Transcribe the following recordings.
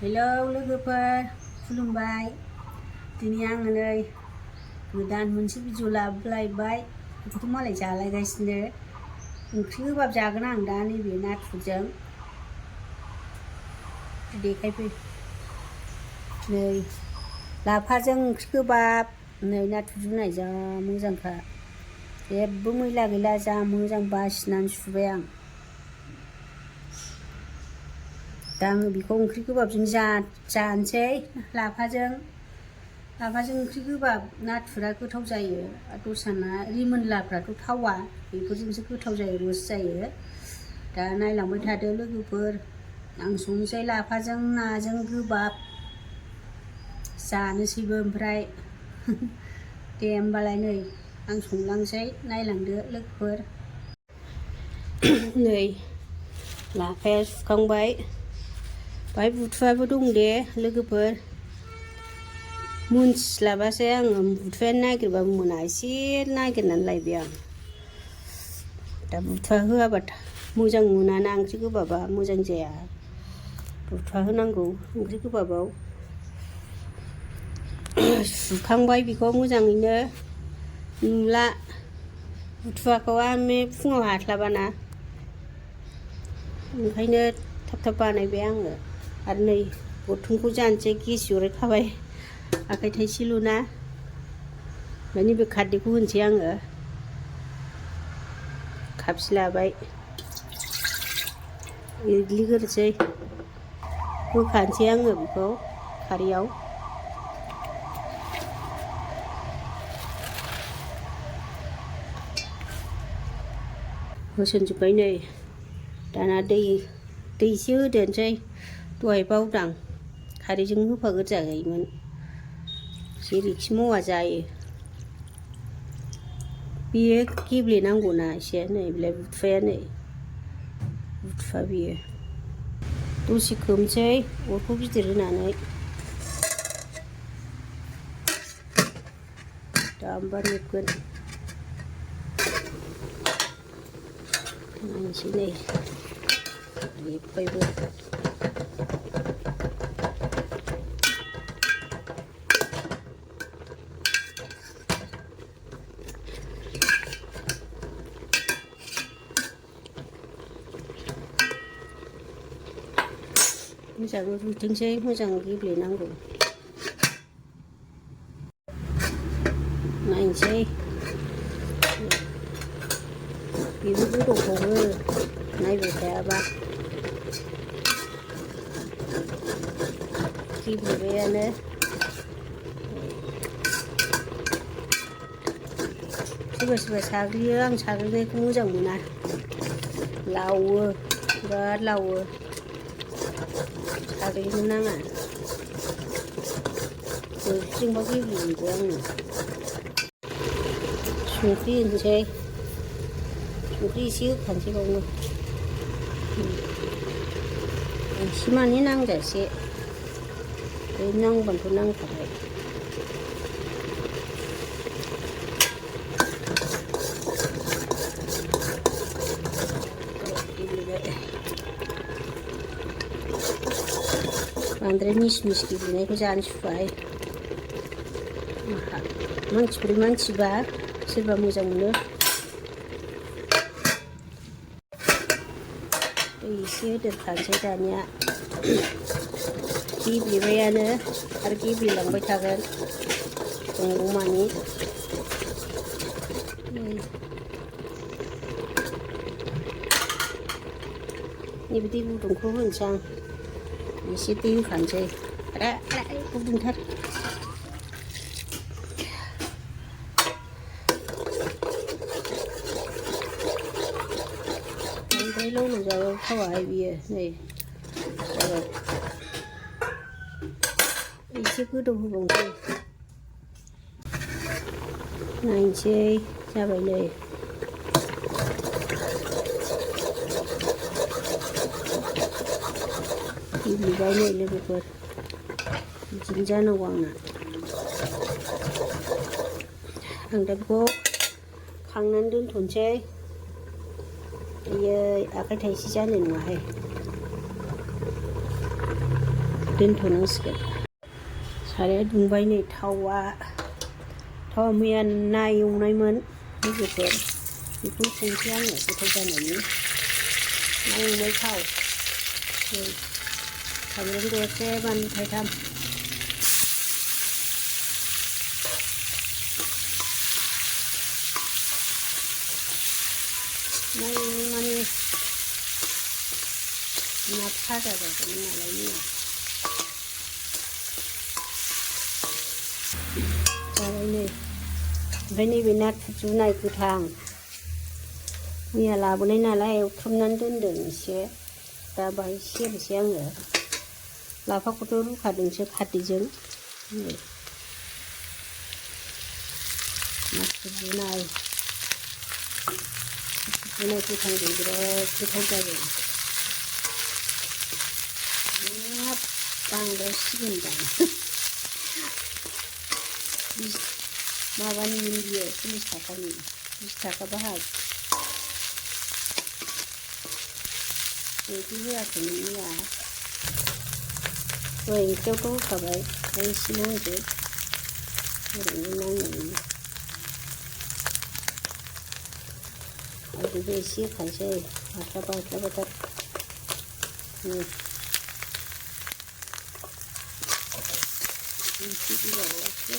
Hello लोगोफोर खुलुमबाय। दिनै आङो नै गोदान मोनसे भिडिअ लाबोलायबाय। बेखौथ' मालाय जालायगासिनो। ओंख्रि गोबाब जागोन आं दा नैबे नाथुरजों। देखायफै नै लाफाजों ओंख्रि गोबाब, नै नाथुर रुनाय जा मोजांखा। जेबो मैला गैला, जा मोजां बासिनानै सुबाय आं। दा आङो बेखौ ओंख्रि गोबाबजों जानोसै लाफाजों ओंख्रि गोबाब। नाथुरा गोथाव जायो, दस्राना रिमोनलाफ्राथ' थावा, बेफोरजोंसो गोथाव जायो, रस जायो। दा नायलांबाय थादो लोगोफोर, आं संनोसै लाफाजों नाजों गोबाब जानोसैबो ओमफ्राय। दे होमबालाय नै आं संलांसै, नायलांदो लोगोफोर। नै लाफाया सुखांबाय, बाहाय बुथुवाबो दं दे लोगोफोर। मोनथिस्लाबासै आङो, बुथुवायानो नागिरबाबो मोना, एसे नागिरनानै लायबाय आं। दा बुथुवा होआबा मोजां मोनाना, ओंख्रि गोबाबा मोजां जाया। बुथुवा होनांगौ ओंख्रि गोबाबाव। सुखांबाय बेखौ मोजाङैनो, नुला बुथुवाखौ। आं फुङाव हास्लाबाना, ओंखायनो थाब थाब बानायबाय आङो। आरो नै बर्थनखौ जानोसै, गेस जरायखाबाय, आखाइ थाइसेल'ना। ओमफ्राय नैबे खारदैखौ होनोसै आङो, खाबसे लाबाय, एरग्लिग्रोसै, होखानोसै आङो बेखौ खारैयाव। होसनजोब्बाय नै, दाना दै एसे होदेरनोसै। दहाय बावदां, खारैजों होफाग्रोजायोमोन, जेरैखि मावा जायो। बेयो गेब्लेनांगौना एसे, नै बेलाय बुथुवाया, नै बुथुवा बेयो। दसे खोबनोसै अरखौ गिदिर होनानै। दा होमबा रेबगोन, नायनोसै नै रेबबायबो। मोजां रुइथोंसै, मोजां गेब्लेनांगौ। नायनोसै, बेबो गोदौबावो नायबाय थायाबा। गेब्लेबायानो। सोरबा सोरबा साग्लियो, आं साग्लिनायखौ मोजां मोना, लावो, बिराद लावो, साग्लिनो नाङा। खोस्लिजोंबा गेब्लेजोबो आङो। संख्रि होनोसै, संख्रि एसे होखानोसै बावनो, एसे माने नांजासे, बे नांबानोथ' नांखाबाय। बांद्राय मिस मिस गेब्लेनायखौ जानो सुखुवा। मानसिब्रै मानसिबा सोरबा मोजां मोनो। दै एसे होदेरखानोसै दानिया। गेब्लेबायानो आरो गेब्लेलांबाय थागोन संगौमानि। नैबे दै गुदुंखौ होनोसै आं, एसे दै होखानोसै, गुदुंथार। बांद्राय लाव लाव जाबाबो थावाहाय बियो, नै जाबाय। एसे गोदौ होबावनोसै, नायनोसै, जाबाय नै। गेब्लेबाय नै लोगोफोर, बिदिनो जानांगौ आंना। आं दा बेखौ खांनानै दोनथ'नोसै। आयै आखाइ थाइसे जानाय नङाहाय। दोनथ'नांसिगोन। साराया दुंबाय नै थावा मैया ना एवनायमोन लोगोफोर, बेखौ संसै आङो गोथाव जानायनि। ना एवनाय थाव, सामब्राम दरसे, बानलु थाइथाम। ना एवनाय माने ना फाजा जागोन नालाय मैया। जाबाय नै, ओमफ्राय नैबे नाथुर जुनाय गोथां मैया लाबोनाय नालाय एवथ्रमनानै दोनदों एसे, दा बाहाय सेरनोसै आङो। लाफाखौथ' रुखादोंसो खारदैजों। नाथुर जुनाय गोथांजों बिराद गोथाव जायो। हाब बांद्रायसिगोनदां। माबानि बियो 40 थाखानि, 20 थाखा बाहाग। संख्रि होआखैमोन मैया, दहाय ओंख्रियावथ' होखाबाय, दा एसेल' होनसै ओरैनो नांनायनि। हालदैबो एसे होखानोसै, बास्लाबाथार। ओंख्रि गोबाबाव एसे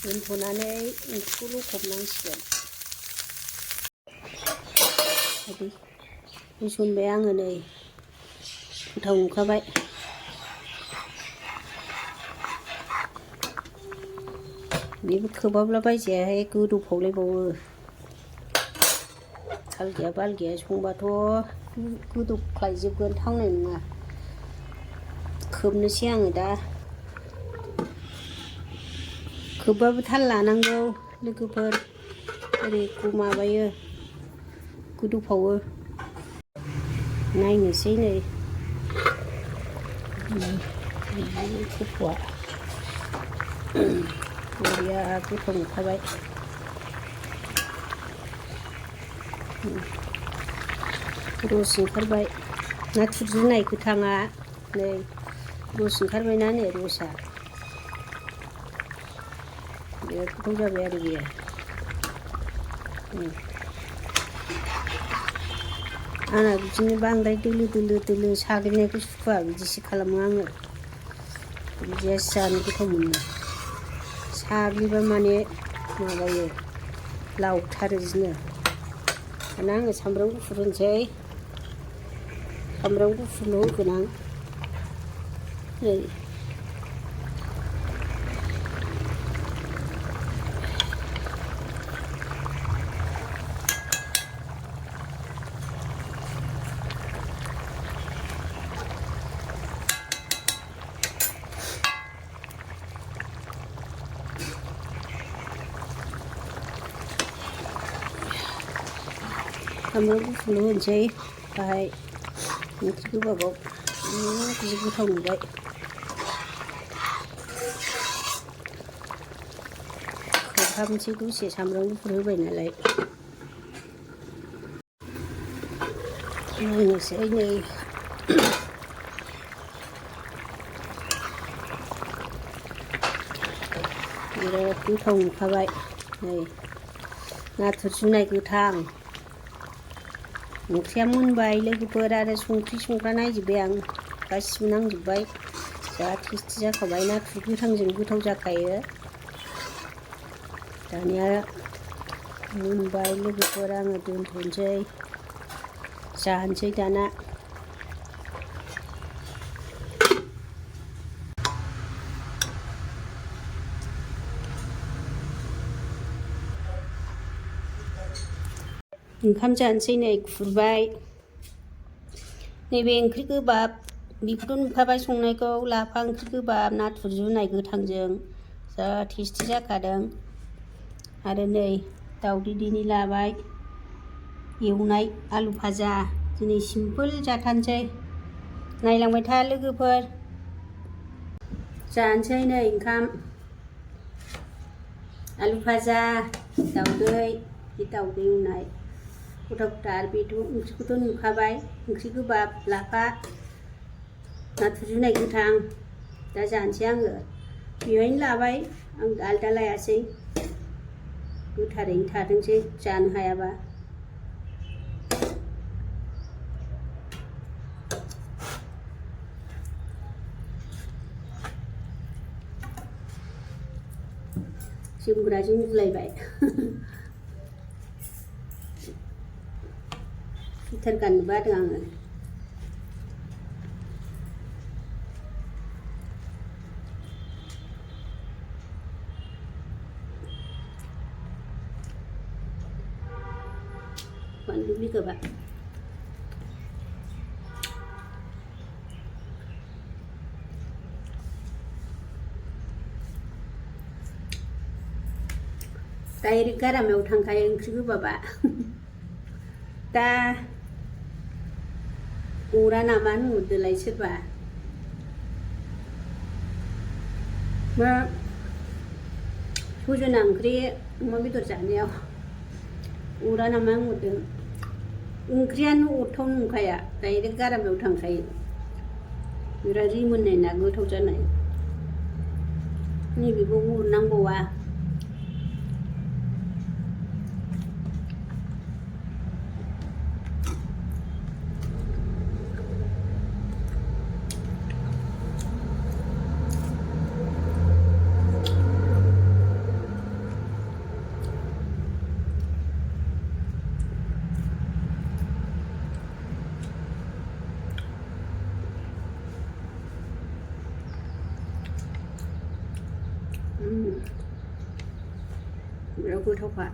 दोनथ'नानै ओंख्रिखौ लखबनांसिगोन। होसनबाय आङो नै, गोथाव नुखाबाय। बेबो खोबाब्ला बायजायाहाय, गोदौफावलायबावो। थाल गैया बाल गैया संबाथ' गोदौख्लायजोबगोन, थावनाय नङा। खोबनोसै आङो दा। खोबबाबो थाल लानांगौ लोगोफोर, ओरै माबायो गोदौफावो। नायनोसै नै खफ'आ बरिया गोथाव नुखाबाय। रस ओंखारबाय, नाथुर जुनाय गोथाङा नै रस ओंखारबायना नै रसआ। बिराद गोथाव जाबाय आरो बेयो। आंना बिदिनो बांद्राय दोलो साग्लिनायखौ सुखुवा, बिदिसो खालामो आङो। बिदियासो जानो गोथाव मोनो। साग्लिबा माने माबायो, लावथारो बिदिनो। दाना आङो सामब्राम गुफुर होनोसै, सामब्राम गुफुरल' होगोन आं। नै सामब्राम गुफुरल' होनोसै बाहाय ओंख्रि गोबाबाव। जि गोथाव नुबाय। खोबहाबनोसै दसे, सामब्राम गुफुर होबाय नालाय। नायनोसै नै बिराद गोथाव नुखाबाय। नै नाथुर जुनाय गोथां। ओंख्रिया मोनबाय लोगोफोर, आरो संख्रि संग्रा नायजोब्बाय आं, गासिबो नांजोब्बाय। जा टेस्टि जाखाबाय, नाथुर गोथांजों गोथाव जाखायो। दानिया मोनबाय लोगोफोर, आङो दोनथ'नोसै, जानोसै दाना। ओंखाम जानोसै नै खुरबाय। नैबे ओंख्रि गोबाब, बेखौथ' नुखाबाय संनायखौ, लाफा ओंख्रि गोबाब नाथुर जुनाय गोथांजों जा टेस्टि जाखादों। आरो नै दाउदै दैनै लाबाय, एवनाय आलु भाजा। दिनै सिम्पोल जाथारनोसै। नायलांबाय था लोगोफोर। जानोसै नै ओंखाम, आलु भाजा, दाउदै, बे दाउदै एवनाय। गथा गथा आरो बेथ' ओंख्रिखौथ' नुखाबाय ओंख्रि गोबाब लाफा नाथुर जुनाय गोथां दा जानोसै आङो बेवहायनो लाबाय आं आलदा लायासै गोथारैनो थाथोंसै जानो हायाबा जोमग्राजों मिलायबाय सुइटार गाननो बादों आङो बानलु बिगोबा डाइरेक्ट गारामायाव थांखायो ओंख्रि गोबाबा दा अरा नामा होनहरदोलाय सोरबा मा सजना ओंख्रि अमा बेदर जानायाव अरा नामा होनहरदों ओंख्रियानो अरथाव नंखाया डाइरेक्ट गारामायाव थांखायो बिराद रिमोननाय ना गोथाव जानाय नैबेबो अरनांबावा बिराद गोथावखा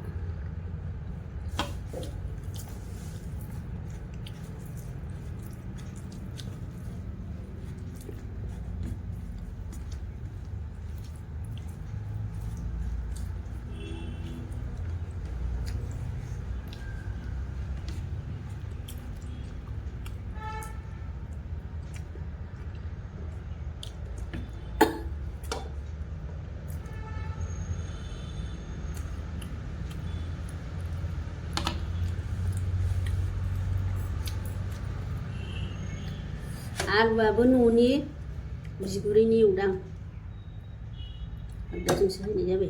आलुआबो न'नि बिगुरैनि एवदां आलदाजोंसो होनाय जाबाय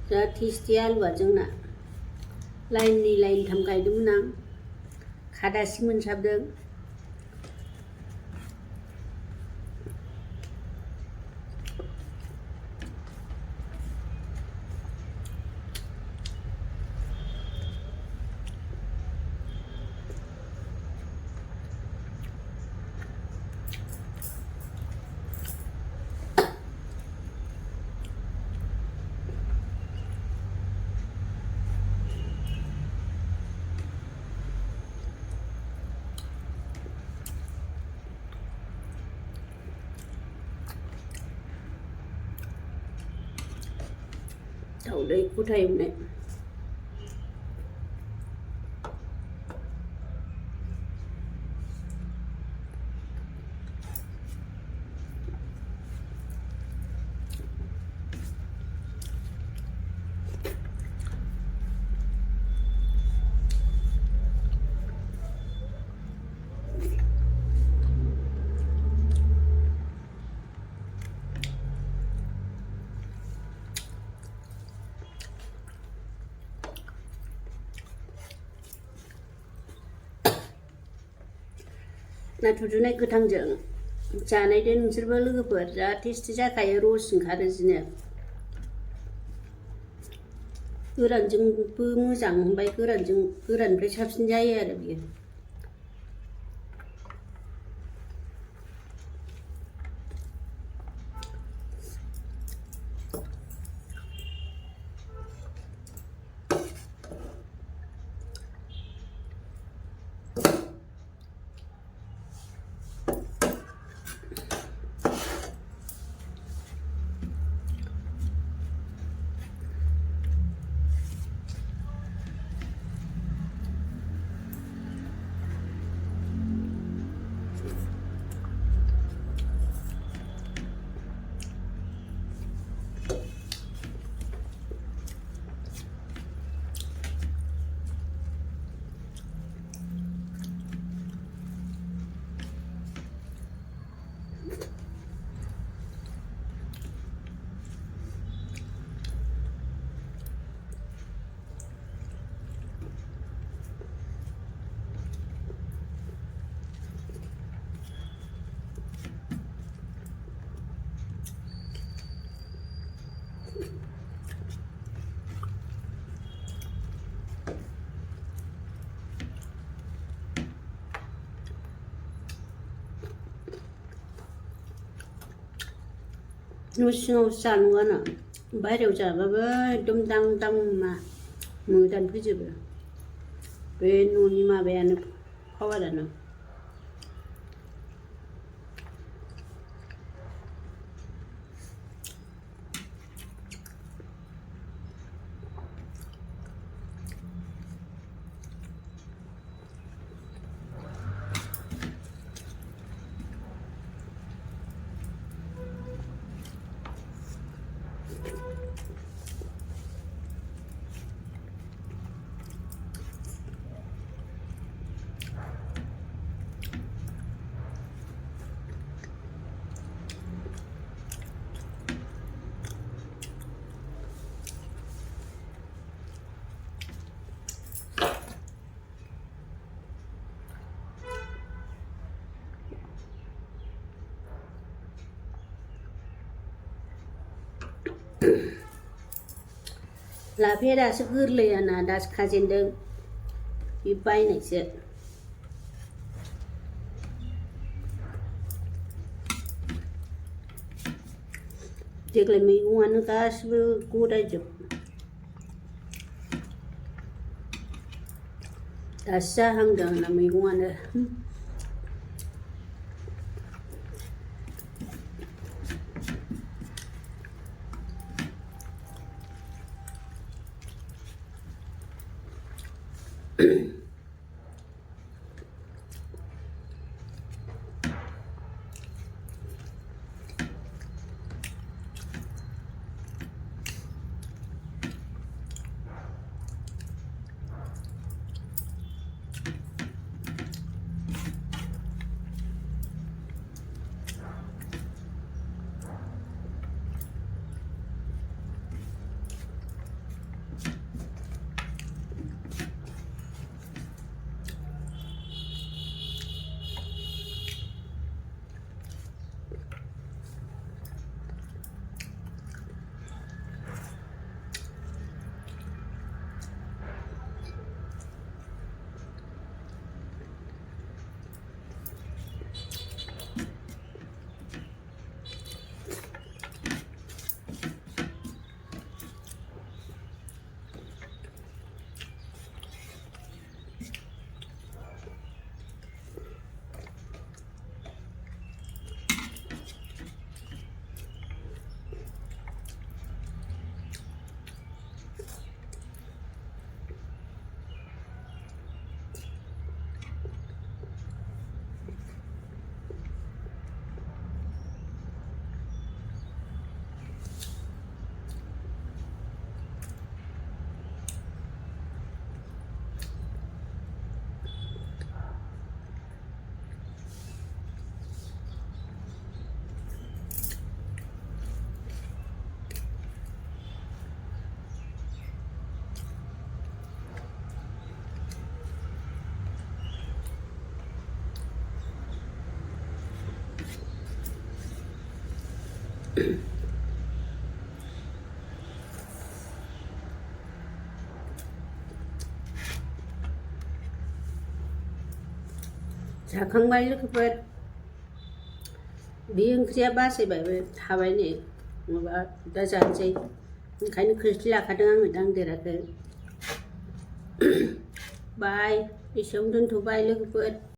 जा टेस्टि आलुआ जोंना लाइननै लाइनथाम गायदोंमोन आं खादासे मोनसाबदों दाउदै गथा एवनाय नाथुर जुनाय गोथांजों जानायदो नोंसोरबो लोगोफोर जा टेस्टि जाखायो रस ओंखारो जिनो गोरानजोंबो मोजां ओमफ्राय गोराननिफ्राय साबसिन जायो आरो बियो न' सिङावसो जानांगौआनो बाहेरायाव जाबाबो एकदम दां दां मा मोदान फैजोबो बे न'नि माबायानो पावारानो लाफाया दासो गोरलैयाना दासो खाजेनदों बे बायनायसो देग्लाय मैगङानो गासिबो गदायजोब दासो जाहांदों आंना मैगङानो जाखांबाय लोगोफोर बे ओंख्रिया बासायबायबो थाबाय नै माबा दा जानोसै ओंखायनो खोस्लि लाखादों आङो दांदेराखै बाय एसेयावनो दोनथ'बाय लोगोफोर